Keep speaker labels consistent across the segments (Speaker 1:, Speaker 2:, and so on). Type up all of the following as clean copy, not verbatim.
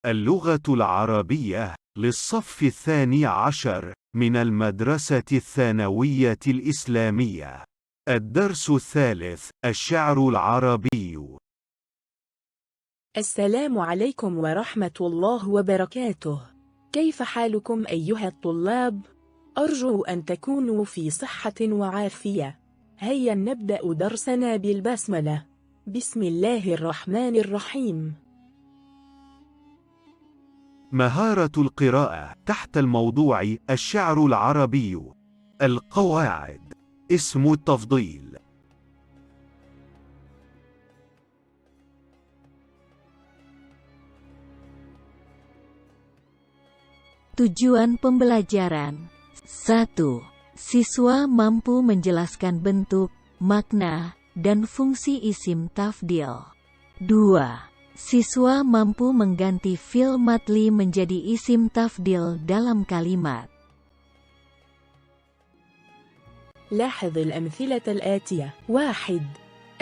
Speaker 1: اللغة العربية للصف الثاني عشر من المدرسة الثانوية الإسلامية. الدرس الثالث: الشعر العربي.
Speaker 2: السلام عليكم ورحمة الله وبركاته. كيف حالكم أيها الطلاب؟ أرجو أن تكونوا في صحة وعافية. هيا نبدأ درسنا بالبسملة. بسم الله الرحمن الرحيم.
Speaker 1: مهارة القراءة تحت الموضوع الشعر العربي. القواعد: اسم التفضيل.
Speaker 3: Tujuan pembelajaran. 1. Siswa mampu menjelaskan bentuk, makna, dan fungsi isim tafdil. 2. Siswa mampu mengganti fi'il madli menjadi isim tafdil dalam kalimat.
Speaker 2: لاحظ الأمثلة الآتية. 1.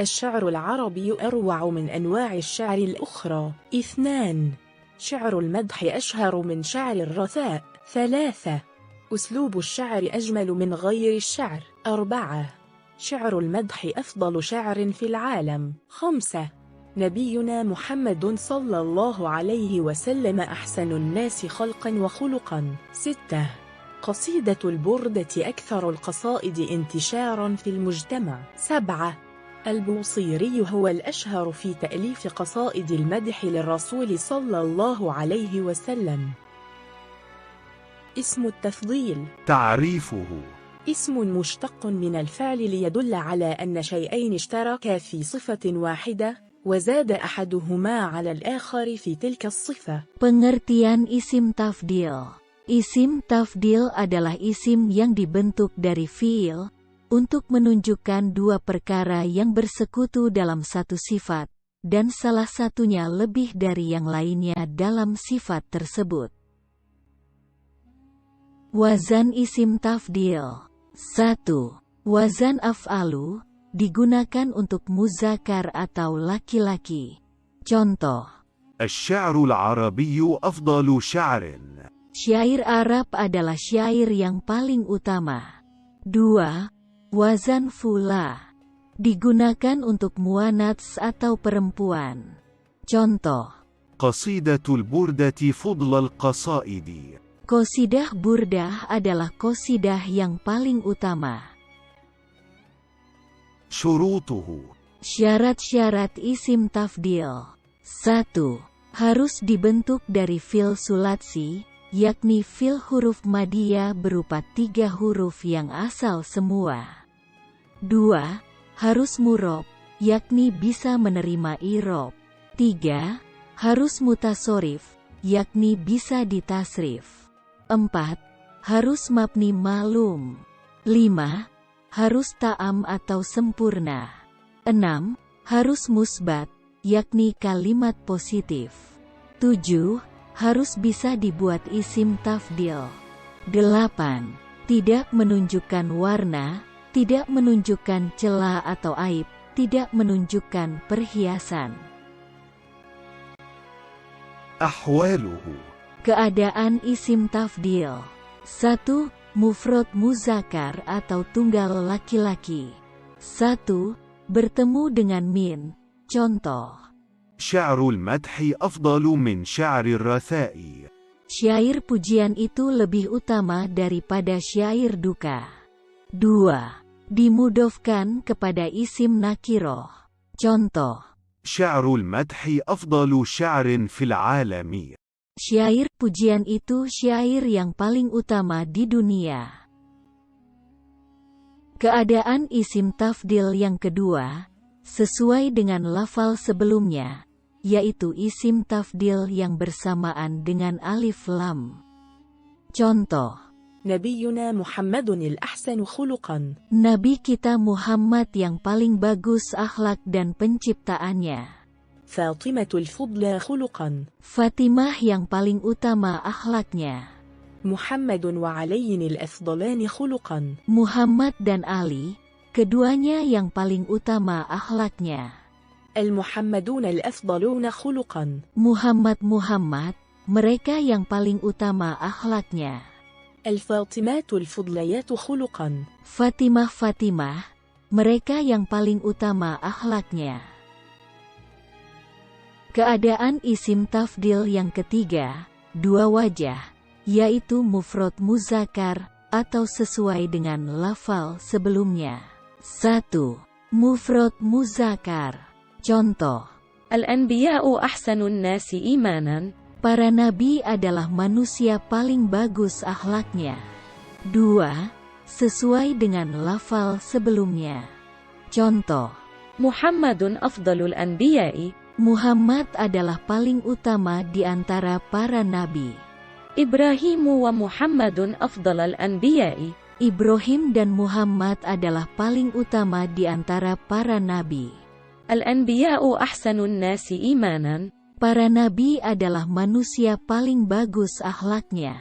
Speaker 2: الشعر العربي أروع من أنواع الشعر الأخرى. 2. شعر المدح أشهر من شعر الرثاء. 3. أسلوب الشعر أجمل من غير الشعر. 4. شعر المدح أفضل شعر في العالم. 5. نبينا محمد صلى الله عليه وسلم أحسن الناس خلقا وخلقا. 6. قصيدة البردة أكثر القصائد انتشارا في المجتمع. 7. البوصيري هو الأشهر في تأليف قصائد المدح للرسول صلى الله عليه وسلم. اسم التفضيل.
Speaker 1: تعريفه:
Speaker 2: اسم مشتق من الفعل ليدل على أن شيئين اشتركا في صفة واحدة وزاد أحدهما على الآخر في تلك الصفة.
Speaker 3: Pengertian isim tafdil. Isim tafdil adalah isim yang dibentuk dari fi'il untuk menunjukkan dua perkara yang bersekutu dalam satu sifat, dan salah satunya lebih dari yang lainnya dalam sifat tersebut. Wazan isim tafdil. 1. Wazan af'alu, digunakan untuk muzakkar atau laki-laki. Contoh:
Speaker 1: الشعر العربي أفضل شعر.
Speaker 3: Syair Arab adalah syair yang paling utama. 2. Wazan fula, digunakan untuk muannats atau perempuan. Contoh:
Speaker 1: قصيدة البردة فضل القصائد.
Speaker 3: Qasidah burdah adalah qasidah yang paling utama.
Speaker 1: شروطه:
Speaker 3: Syarat-syarat isim tafdil. 1. Harus dibentuk dari fi'il sulatsi, yakni fi'il huruf madiyah berupa 3 huruf yang asal semua. 2. Harus murob, yakni bisa menerima irob. 3. Harus mutasorif, yakni bisa ditasrif. 4. Harus mabni ma'lum. 5. Harus ta'am atau sempurna. 6. Harus musbat, yakni kalimat positif. 7. Harus bisa dibuat isim tafdil. 8. Tidak menunjukkan warna, tidak menunjukkan celah atau aib, tidak menunjukkan perhiasan.
Speaker 1: أحواله:
Speaker 3: Keadaan isim tafdil. 1. Mufrad muzakkar atau tunggal laki-laki. 1. Bertemu dengan min. Contoh:
Speaker 1: شعر المدح أفضل من شعر الرثاء.
Speaker 3: Syair pujian itu lebih utama daripada syair duka. 2. Dimudofkan kepada isim nakiroh. Contoh:
Speaker 1: شعر المدح أفضل شعر في العالم.
Speaker 3: Syair pujian itu syair yang paling utama di dunia. Keadaan isim tafdil yang kedua, sesuai dengan lafal sebelumnya, yaitu isim tafdil yang bersamaan dengan alif lam. Contoh:
Speaker 2: نبينا محمد الأحسن خلقا.
Speaker 3: Nabi kita Muhammad yang paling bagus akhlak dan penciptaannya.
Speaker 2: فاطمة الفضلى خلقا.
Speaker 3: Fatimah yang paling utama akhlaknya.
Speaker 2: محمد وعلي الأفضلان خلقا.
Speaker 3: Muhammad dan Ali, keduanya yang paling utama akhlaknya.
Speaker 2: المحمدون الأفضلون خلقا.
Speaker 3: Muhammad mereka yang paling utama akhlaknya.
Speaker 2: الفاطمات الفضليات خلقا.
Speaker 3: Fatimah, mereka yang paling utama akhlaknya. Keadaan isim tafdil yang ketiga, dua wajah, yaitu mufrad muzakkar, atau sesuai dengan lafal sebelumnya. 1. Mufrad muzakkar. Contoh,
Speaker 4: Al-anbiya'u ahsanun nasi imanan.
Speaker 3: para nabi adalah manusia paling bagus akhlaknya. 2. Sesuai dengan lafal sebelumnya. Contoh,
Speaker 4: Muhammadun afdalul anbiya'i.
Speaker 3: Muhammad adalah paling utama di antara para nabi.
Speaker 4: Ibrahimu wa Muhammadun afdalal anbiya'i.
Speaker 3: Ibrahim dan Muhammad adalah paling utama di antara para nabi.
Speaker 4: Al-anbiya'u ahsanun nasi imanan.
Speaker 3: Para nabi adalah manusia paling bagus akhlaknya.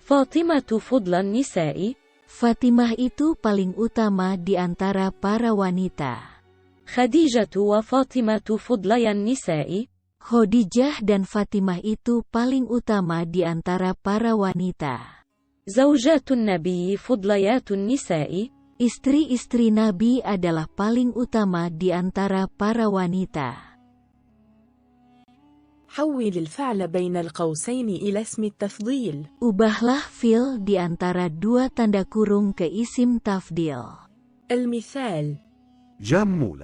Speaker 4: Fatimatu fudlan nisa'i.
Speaker 3: Fatimah itu paling utama di antara para wanita.
Speaker 4: Khadijatu wa Fatimatu fudlayan nisa'i.
Speaker 3: Khadijah dan Fatimah itu paling utama di antara para wanita.
Speaker 4: Zawjatun nabiyyi fudlayatun nisa'i.
Speaker 3: Istri-istri Nabi adalah paling utama di antara para wanita.
Speaker 2: حول الفعل بين القوسين إلى اسم التفضيل.
Speaker 3: Ubahlah fi'il di antara dua tanda kurung ke isim tafdil.
Speaker 2: المثال:
Speaker 1: جمل.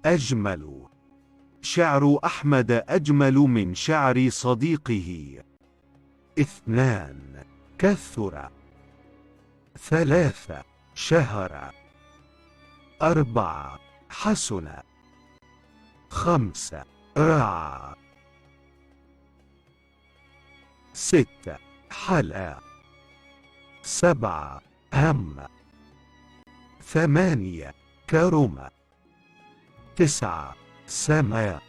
Speaker 1: أجمل. شعر أحمد أجمل من شعر صديقه. 2. كثر. 3. شهر. 4. حسن. 5. رعى. 6. حلا. 7. هم. 8. كرم. 9. سما.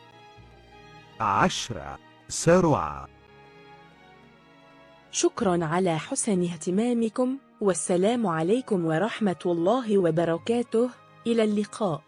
Speaker 1: 10. سرع.
Speaker 2: شكرا على حسن اهتمامكم، والسلام عليكم ورحمة الله وبركاته. إلى اللقاء.